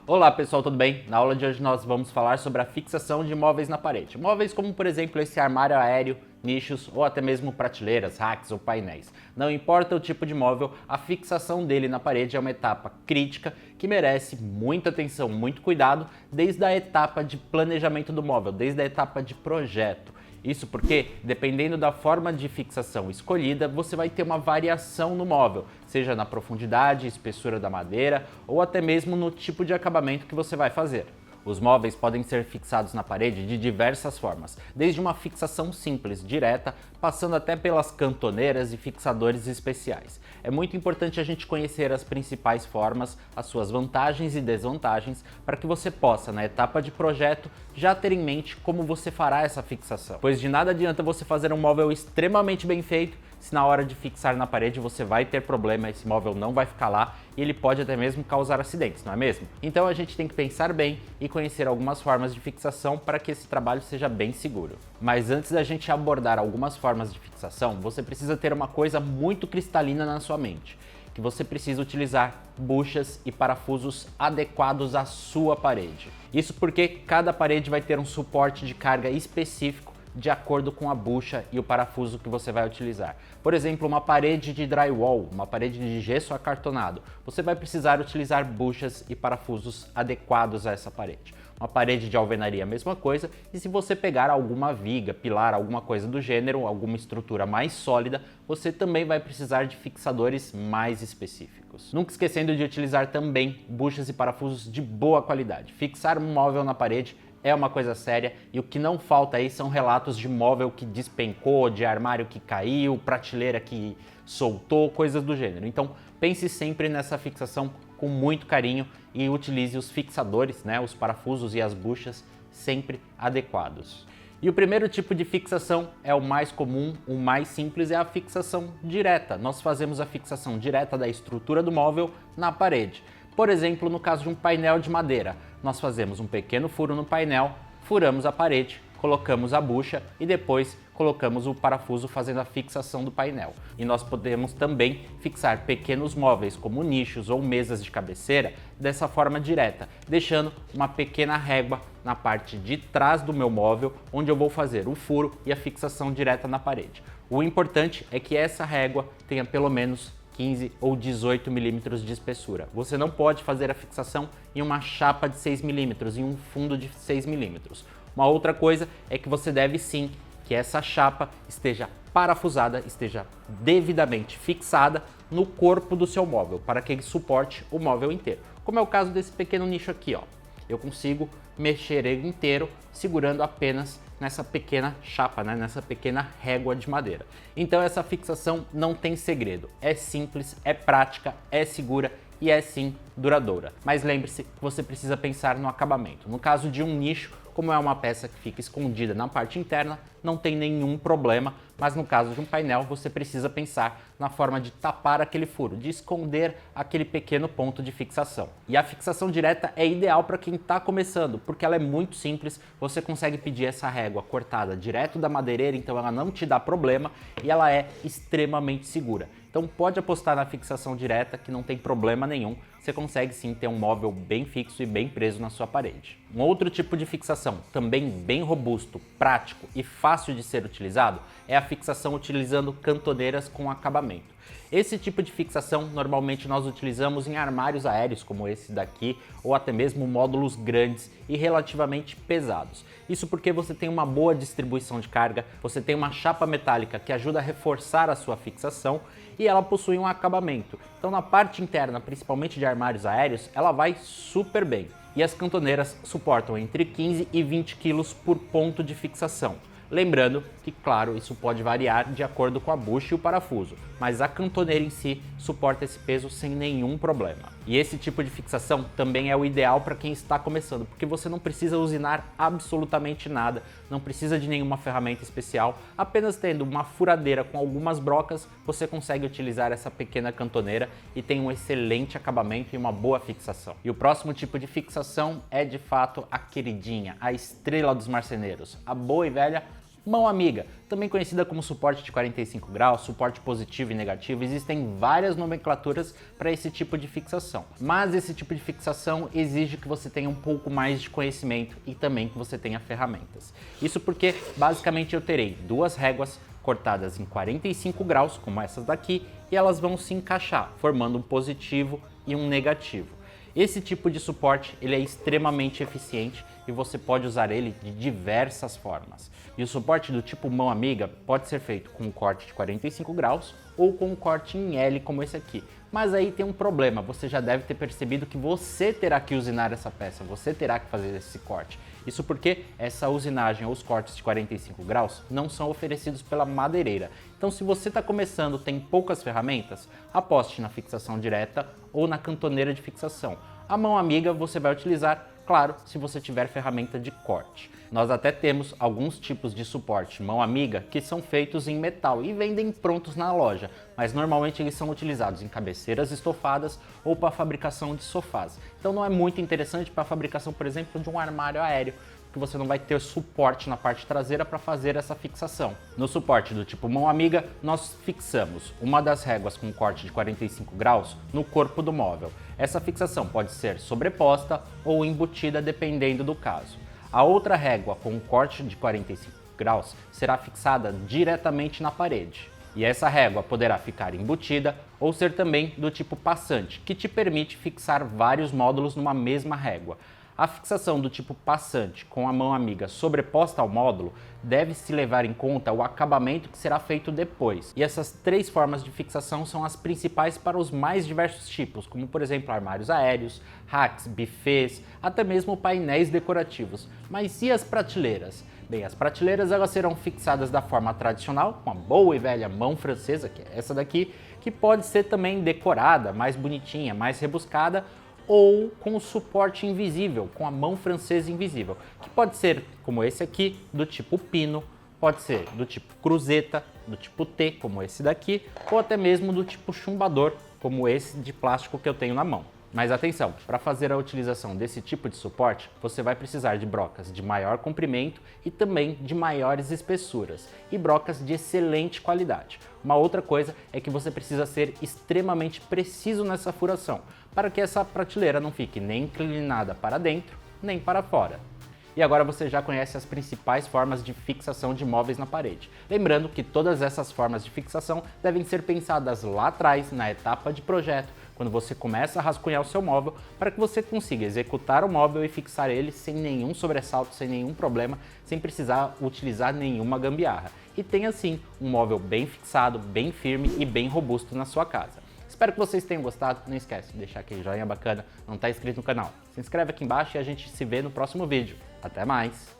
Olá pessoal, tudo bem? Na aula de hoje nós vamos falar sobre a fixação de móveis na parede. Móveis como, por exemplo, esse armário aéreo, nichos ou até mesmo prateleiras, racks ou painéis. Não importa o tipo de móvel, a fixação dele na parede é uma etapa crítica que merece muita atenção, muito cuidado, desde a etapa de planejamento do móvel, desde a etapa de projeto. Isso porque, dependendo da forma de fixação escolhida, você vai ter uma variação no móvel, seja na profundidade, espessura da madeira ou até mesmo no tipo de acabamento que você vai fazer. Os móveis podem ser fixados na parede de diversas formas, desde uma fixação simples, direta, passando até pelas cantoneiras e fixadores especiais. É muito importante a gente conhecer as principais formas, as suas vantagens e desvantagens, para que você possa, na etapa de projeto, já ter em mente como você fará essa fixação. Pois de nada adianta você fazer um móvel extremamente bem feito, se na hora de fixar na parede você vai ter problema, esse móvel não vai ficar lá e ele pode até mesmo causar acidentes, não é mesmo? Então a gente tem que pensar bem e conhecer algumas formas de fixação para que esse trabalho seja bem seguro. Mas antes da gente abordar algumas formas de fixação, você precisa ter uma coisa muito cristalina na sua mente, que você precisa utilizar buchas e parafusos adequados à sua parede. Isso porque cada parede vai ter um suporte de carga específico de acordo com a bucha e o parafuso que você vai utilizar. Por exemplo, uma parede de drywall, uma parede de gesso acartonado, você vai precisar utilizar buchas e parafusos adequados a essa parede. Uma parede de alvenaria, a mesma coisa, e se você pegar alguma viga, pilar, alguma coisa do gênero, alguma estrutura mais sólida, você também vai precisar de fixadores mais específicos. Nunca esquecendo de utilizar também buchas e parafusos de boa qualidade. Fixar um móvel na parede é uma coisa séria e o que não falta aí são relatos de móvel que despencou, de armário que caiu, prateleira que soltou, coisas do gênero. Então pense sempre nessa fixação com muito carinho e utilize os fixadores, os parafusos e as buchas sempre adequados. E o primeiro tipo de fixação é o mais comum, o mais simples, é a fixação direta. Nós fazemos a fixação direta da estrutura do móvel na parede. Por exemplo, no caso de um painel de madeira, nós fazemos um pequeno furo no painel, furamos a parede, colocamos a bucha e depois colocamos o parafuso fazendo a fixação do painel. E nós podemos também fixar pequenos móveis como nichos ou mesas de cabeceira dessa forma direta, deixando uma pequena régua na parte de trás do meu móvel, onde eu vou fazer o furo e a fixação direta na parede. O importante é que essa régua tenha pelo menos 15 ou 18 milímetros de espessura. Você não pode fazer a fixação em uma chapa de 6 milímetros, em um fundo de 6 milímetros. Uma outra coisa é que você deve sim que essa chapa esteja parafusada, esteja devidamente fixada no corpo do seu móvel, para que ele suporte o móvel inteiro. Como é o caso desse pequeno nicho aqui, ó. Eu consigo mexer ele inteiro segurando apenas nessa pequena chapa, nessa pequena régua de madeira. Então essa fixação não tem segredo, é simples, é prática, é segura e é sim duradoura. Mas lembre-se que você precisa pensar no acabamento. No caso de um nicho, como é uma peça que fica escondida na parte interna, não tem nenhum problema, mas no caso de um painel você precisa pensar na forma de tapar aquele furo, de esconder aquele pequeno ponto de fixação. E a fixação direta é ideal para quem está começando, porque ela é muito simples, você consegue pedir essa régua cortada direto da madeireira, então ela não te dá problema e ela é extremamente segura. Então pode apostar na fixação direta que não tem problema nenhum, você consegue sim ter um móvel bem fixo e bem preso na sua parede. Um outro tipo de fixação, também bem robusto, prático e fácil de ser utilizado, é a fixação utilizando cantoneiras com acabamento. Esse tipo de fixação normalmente nós utilizamos em armários aéreos como esse daqui ou até mesmo módulos grandes e relativamente pesados. Isso porque você tem uma boa distribuição de carga, você tem uma chapa metálica que ajuda a reforçar a sua fixação e ela possui um acabamento. Então na parte interna, principalmente de armários aéreos, ela vai super bem. E as cantoneiras suportam entre 15 e 20 kg por ponto de fixação. Lembrando que, claro, isso pode variar de acordo com a bucha e o parafuso, mas a cantoneira em si suporta esse peso sem nenhum problema. E esse tipo de fixação também é o ideal para quem está começando, porque você não precisa usinar absolutamente nada, não precisa de nenhuma ferramenta especial, apenas tendo uma furadeira com algumas brocas, você consegue utilizar essa pequena cantoneira e tem um excelente acabamento e uma boa fixação. E o próximo tipo de fixação é de fato a queridinha, a estrela dos marceneiros, a boa e velha Mão amiga, também conhecida como suporte de 45 graus, suporte positivo e negativo, existem várias nomenclaturas para esse tipo de fixação. Mas esse tipo de fixação exige que você tenha um pouco mais de conhecimento e também que você tenha ferramentas. Isso porque basicamente eu terei duas réguas cortadas em 45 graus, como essas daqui, e elas vão se encaixar, formando um positivo e um negativo. Esse tipo de suporte ele é extremamente eficiente e você pode usar ele de diversas formas. E o suporte do tipo mão amiga pode ser feito com um corte de 45 graus ou com um corte em L como esse aqui. Mas aí tem um problema, você já deve ter percebido que você terá que usinar essa peça, você terá que fazer esse corte. Isso porque essa usinagem ou os cortes de 45 graus não são oferecidos pela madeireira. Então se você está começando, tem poucas ferramentas, aposte na fixação direta ou na cantoneira de fixação. A mão amiga você vai utilizar, claro, se você tiver ferramenta de corte. Nós até temos alguns tipos de suporte mão amiga que são feitos em metal e vendem prontos na loja, mas normalmente eles são utilizados em cabeceiras estofadas ou para a fabricação de sofás. Então não é muito interessante para a fabricação, por exemplo, de um armário aéreo, que você não vai ter suporte na parte traseira para fazer essa fixação. No suporte do tipo mão amiga, nós fixamos uma das réguas com corte de 45 graus no corpo do móvel. Essa fixação pode ser sobreposta ou embutida dependendo do caso. A outra régua com corte de 45 graus será fixada diretamente na parede. E essa régua poderá ficar embutida ou ser também do tipo passante, que te permite fixar vários módulos numa mesma régua. A fixação do tipo passante com a mão amiga sobreposta ao módulo deve-se levar em conta o acabamento que será feito depois. E essas três formas de fixação são as principais para os mais diversos tipos, como por exemplo armários aéreos, racks, buffets, até mesmo painéis decorativos. Mas e as prateleiras? Bem, as prateleiras elas serão fixadas da forma tradicional, com a boa e velha mão francesa, que é essa daqui, que pode ser também decorada, mais bonitinha, mais rebuscada, ou com o suporte invisível, com a mão francesa invisível, que pode ser como esse aqui, do tipo pino, pode ser do tipo cruzeta, do tipo T, como esse daqui, ou até mesmo do tipo chumbador, como esse de plástico que eu tenho na mão. Mas atenção, para fazer a utilização desse tipo de suporte, você vai precisar de brocas de maior comprimento e também de maiores espessuras, e brocas de excelente qualidade. Uma outra coisa é que você precisa ser extremamente preciso nessa furação, para que essa prateleira não fique nem inclinada para dentro, nem para fora. E agora você já conhece as principais formas de fixação de móveis na parede. Lembrando que todas essas formas de fixação devem ser pensadas lá atrás, na etapa de projeto, quando você começa a rascunhar o seu móvel, para que você consiga executar o móvel e fixar ele sem nenhum sobressalto, sem nenhum problema, sem precisar utilizar nenhuma gambiarra. E tenha assim um móvel bem fixado, bem firme e bem robusto na sua casa. Espero que vocês tenham gostado, não esquece de deixar aquele joinha bacana, não está inscrito no canal. Se inscreve aqui embaixo e a gente se vê no próximo vídeo. Até mais!